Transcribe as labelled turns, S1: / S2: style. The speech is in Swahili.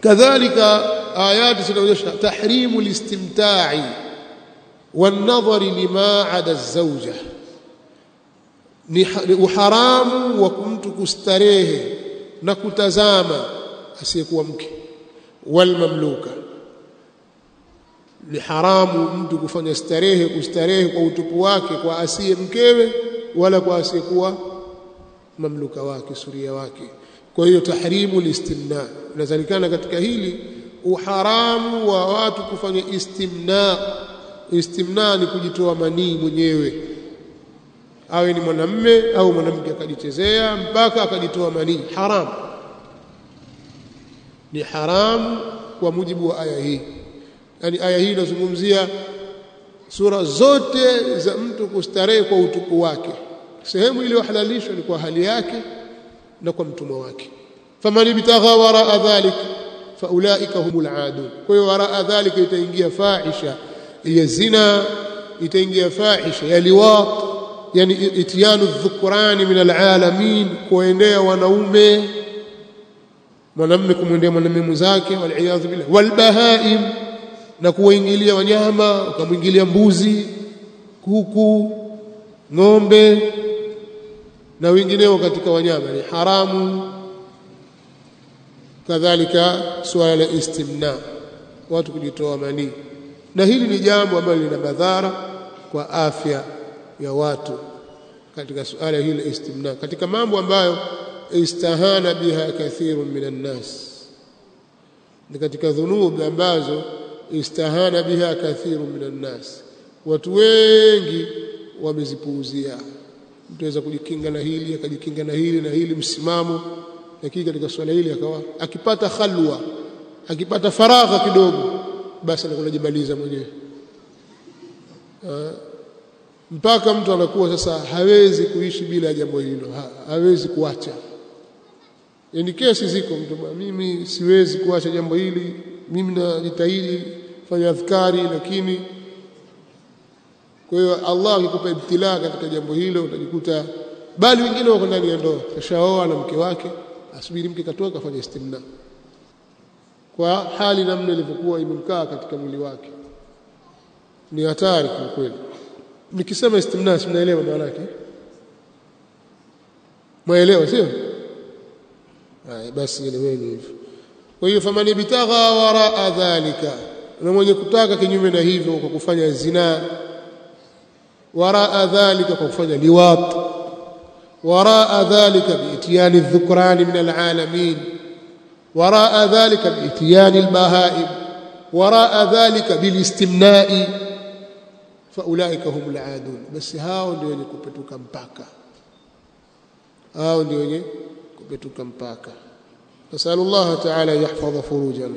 S1: kadhalika ayati zinaonyesha tahrimu listimta'i wan-nadhari lima 'ada az-zawja, ni uharamu wa mtu kustarehe na kutazama asiyekuwa mke. Wal mamluka, ni haramu mtu kufanya kustarehe kwa utupu wake kwa asiye mkewe wala kwa asiyekuwa mamluka wake, suria wake. Kwa hiyo tahrimu listimna, inazalikana katika hili uharamu wa watu kufanya istimna. Istimna ni kujitoa manii mwenyewe, awe ni mwanamume au mwanamke akajichezea mpaka akajitoa manii, haram, ni haram kwa mujibu wa aya hii. Yani aya hii inazungumzia sura zote za mtu kustarehe kwa utupu wake. Sehemu iliyohalalishwa ni kwa hali yake na kwa mtumwa wake. Faman ibtagha wara dhalik faulaika humul aadun. Kwa hiyo wara dhalika itaingia fahisha ya zina, itaingia fahisha ya liwat, yani itiyanu dhukrani min alalamin, kuendea wanaume, mwanamume kumwendea mwanamume mwenzake, wal iyadhu billah. Wal bahaim, na kuingilia wanyama, ukamwingilia mbuzi, kuku, ng'ombe na wengineo katika wanyama, ni haramu. Kadhalika suala la istimna, watu kujitoa manii, na hili ni jambo ambalo lina madhara kwa afya ya watu. Katika suala hili la istimna, katika mambo ambayo istahana biha kathirun minan nas, ni katika dhunubi ambazo istahana biha kathirun minan nas, watu wengi wamezipuuzia. Mtu anaweza kujikinga na hili, akajikinga na hili na hili, msimamo, lakini katika swala hili akawa akipata khalwa, akipata faragha kidogo, basi anakujibaliza mwenyewe, mpaka mtu anakuwa sasa hawezi kuishi bila jambo hilo, hawezi kuacha. Yani kesi ziko, mtu mimi siwezi kuacha jambo hili, mimi najitahidi fanya adhkari, lakini kwa hiyo Allah akikupa ibtilaa katika jambo hilo utajikuta, bali wengine wako ndani ya ndoa, kashaoa na mke wake, asubiri mke katoka afanye istimna kwa hali namna ilivyokuwa imemkaa katika mwili wake. Ni hatari kwa kweli. Nikisema istimna mnaelewa maana yake? Mwaelewa sio? Basi eleweni hivyo. Kwa hiyo faman bitagha wara dhalika, na mwenye kutaka kinyume na hivyo kwa kufanya zina, wara dhalika kwa kufanya liwat, wara dhalika biitiyani dhukrani min alalamin, wara dhalika biitiyani albahaim, wara dhalika bilistimna'i, faulaika humul aadun. Basi hao ndio wenye kupetuka mpaka, hao ndio wenye kupetuka mpaka. Nasallallahu ta'ala yahfadha furujana.